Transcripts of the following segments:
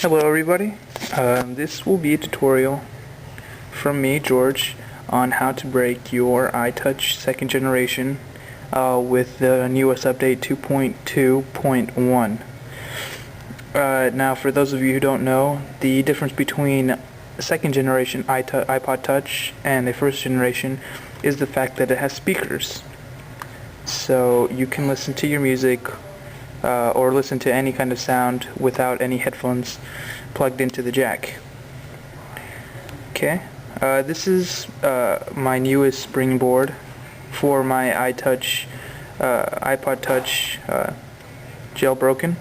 Hello everybody, this will be a tutorial from me, George, on how to break your iTouch 2nd generation with the newest update 2.2.1. Now for those of you who don't know, the difference between 2nd generation iPod Touch and the 1st generation is the fact that it has speakers. So you can listen to your music or listen to any kind of sound without any headphones plugged into the jack. Okay, this is my newest springboard for my iPod Touch jailbroken.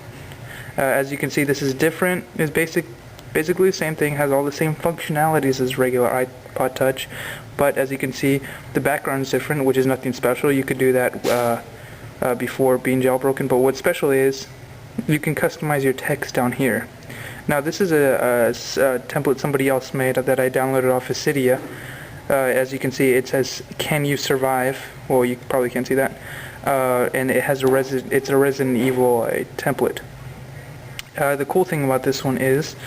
As you can see, this is different. It's basically the same thing, has all the same functionalities as regular iPod Touch, but as you can see, the background is different, which is nothing special. You could do that before being jailbroken, but what's special is you can customize your text down here. Now this is a template somebody else made that I downloaded off of Cydia. As you can see, it says, "Can you survive?" Well, you probably can't see that. And it has it's a Resident Evil template. The cool thing about this one is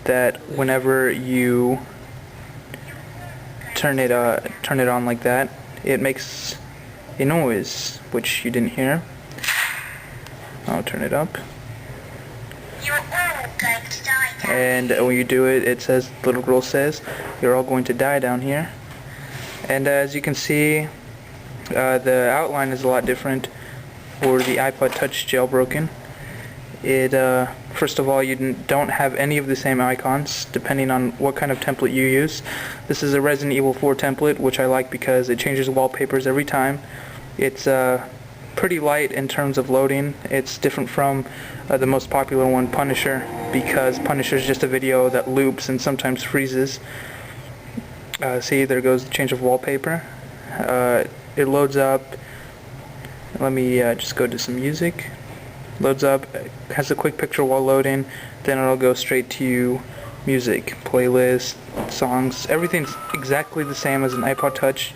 that whenever you turn it on like that, it makes a noise, which you didn't hear. I'll turn it up. You're all going to die down. And when you do it, it says, the little girl says, "You're all going to die down here." And as you can see, the outline is a lot different for the iPod Touch jailbroken. First of all, you don't have any of the same icons depending on what kind of template you use. This is a Resident Evil 4 template, which I like because it changes wallpapers every time. It's pretty light in terms of loading. It's different from the most popular one, Punisher, because Punisher is just a video that loops and sometimes freezes. See, there goes the change of wallpaper. It loads up. Let me just go to some music. Loads up, has a quick picture while loading, then it'll go straight to music, playlist, songs. Everything's exactly the same as an iPod Touch,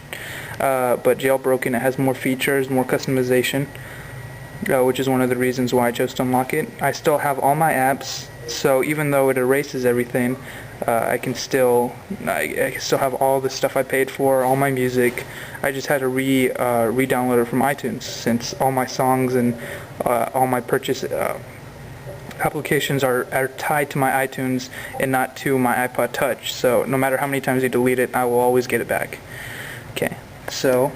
but jailbroken. It has more features, more customization, which is one of the reasons why I chose to unlock it. I still have all my apps, so even though it erases everything, I still have all the stuff I paid for, all my music. I just had to re-download it from iTunes, since all my songs and all my purchase applications are tied to my iTunes and not to my iPod Touch. So no matter how many times you delete it, I will always get it back. Okay, so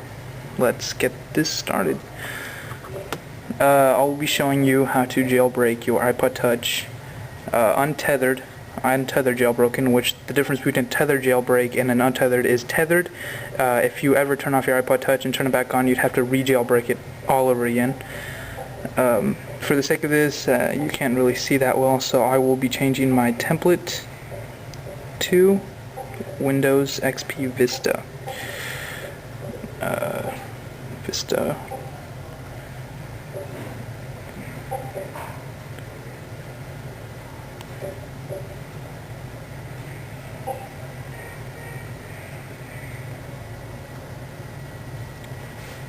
let's get this started. I'll be showing you how to jailbreak your iPod Touch untethered jailbroken, which the difference between a tethered jailbreak and an untethered is tethered. If you ever turn off your iPod Touch and turn it back on, you'd have to re-jailbreak it all over again. For the sake of this, you can't really see that well, so I will be changing my template to Windows XP Vista. Vista.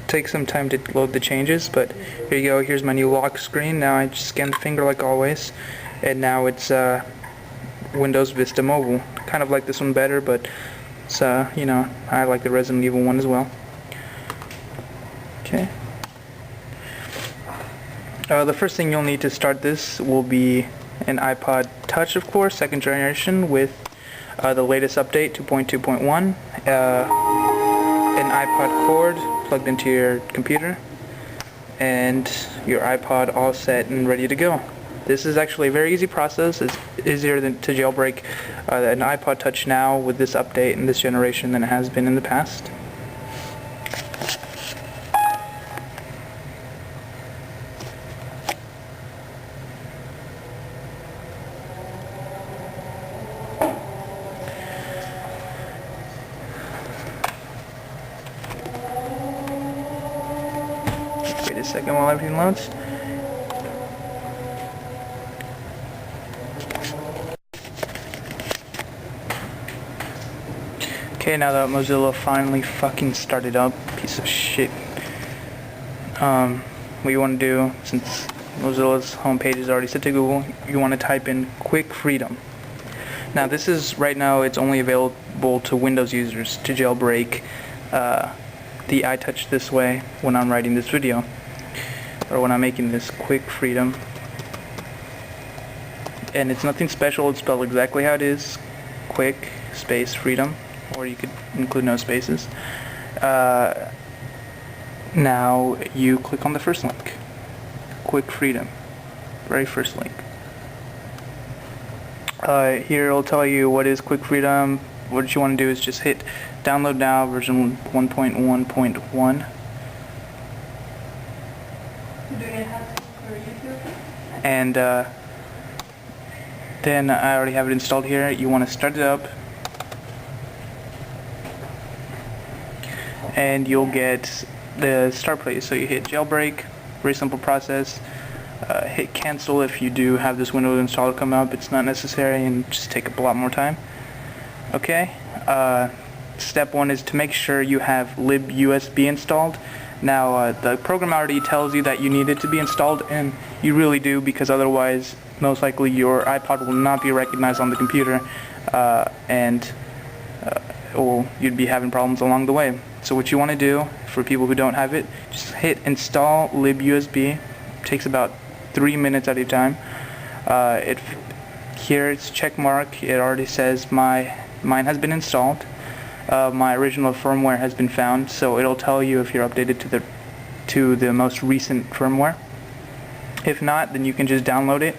Take some time to load the changes, but here you go. Here's my new lock screen. Now I just scan the finger like always, and now it's Windows Vista Mobile. Kind of like this one better, but it's you know, I like the Resident Evil one as well. Okay. The first thing you'll need to start this will be an iPod Touch, of course, 2nd generation with the latest update 2.2.1. An iPod cord plugged into your computer, and your iPod all set and ready to go. This is actually a very easy process. It's easier to jailbreak an iPod Touch now with this update in this generation than it has been in the past. Wait a second while everything loads. Okay, now that Mozilla finally fucking started up, piece of shit. What you want to do, since Mozilla's homepage is already set to Google. You want to type in Quick Freedom. Now this is, right now, it's only available to Windows users to jailbreak the iTouch this way when I'm writing this video, or when I'm making this Quick Freedom. And it's nothing special, it's spelled exactly how it is, Quick space Freedom, or you could include no spaces. Now you click on the first link, Quick Freedom, very first link. Here it'll tell you what is Quick Freedom. What you want to do is just hit download now, version 1.1.1. And then I already have it installed here. You want to start it up, and you'll get the start place. So you hit jailbreak, very simple process. Hit cancel if you do have this Windows installer come up. It's not necessary and just take up a lot more time. Okay, step 1 is to make sure you have libusb installed. Now the program already tells you that you need it to be installed, and you really do, because otherwise most likely your iPod will not be recognized on the computer, and you'd be having problems along the way. So what you want to do, for people who don't have it, just hit install libusb. It takes about 3 minutes at a time. Here it's check mark. It already says mine has been installed. My original firmware has been found, so it'll tell you if you're updated to the most recent firmware. If not, then you can just download it.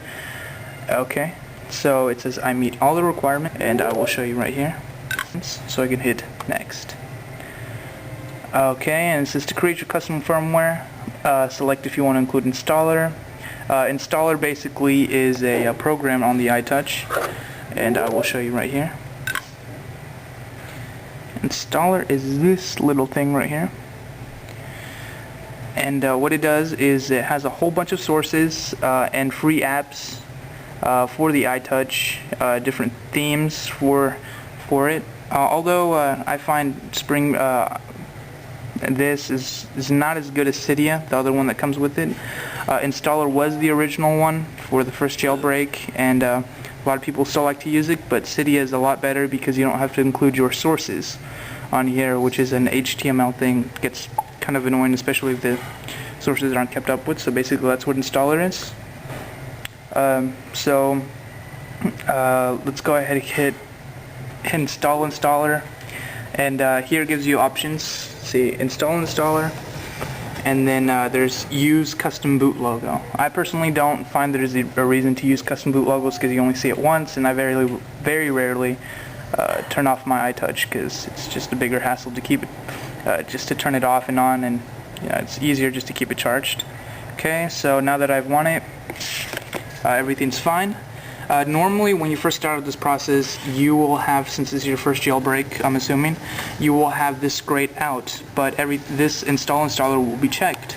Okay, so it says I meet all the requirements, and I will show you right here. So I can hit next. Okay, and it says to create your custom firmware, select if you want to include installer. Installer basically is a program on the iTouch, and I will show you right here. Installer is this little thing right here, and what it does is it has a whole bunch of sources and free apps for the iTouch, different themes for it. Although I find Spring this is not as good as Cydia, the other one that comes with it. Installer was the original one for the first jailbreak, and a lot of people still like to use it, but Cydia is a lot better because you don't have to include your sources on here, which is an HTML thing. It gets kind of annoying, especially if the sources aren't kept up with. So basically that's what installer is. Let's go ahead and hit install installer, and here it gives you options. See, install installer, and then there's use custom boot logo. I personally don't find there's a reason to use custom boot logos because you only see it once, and I very rarely turn off my iTouch because it's just a bigger hassle to keep it, just to turn it off and on, and it's easier just to keep it charged. Okay, so now that I've won it, everything's fine. Normally when you first start this process, you will have, since this is your first jailbreak, I'm assuming, you will have this grayed out, but this installer will be checked.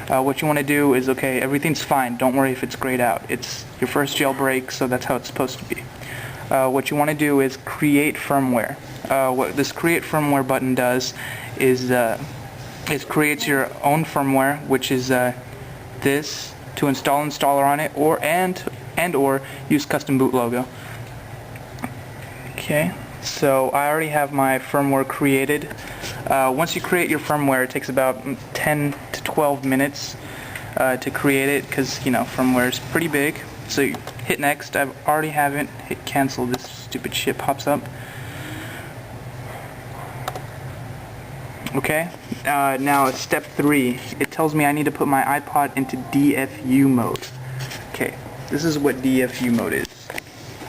What you want to do is, okay, everything's fine, don't worry if it's grayed out. It's your first jailbreak, so that's how it's supposed to be. What you want to do is create firmware. What this create firmware button does is it creates your own firmware, which is this, to install installer on it, or use custom boot logo. Okay, so I already have my firmware created. Once you create your firmware, it takes about 10 to 12 minutes to create it, because firmware is pretty big. So you hit next. I already have it. Hit cancel. This stupid shit pops up. Okay, now it's step 3. It tells me I need to put my iPod into DFU mode. Okay, this is what DFU mode is.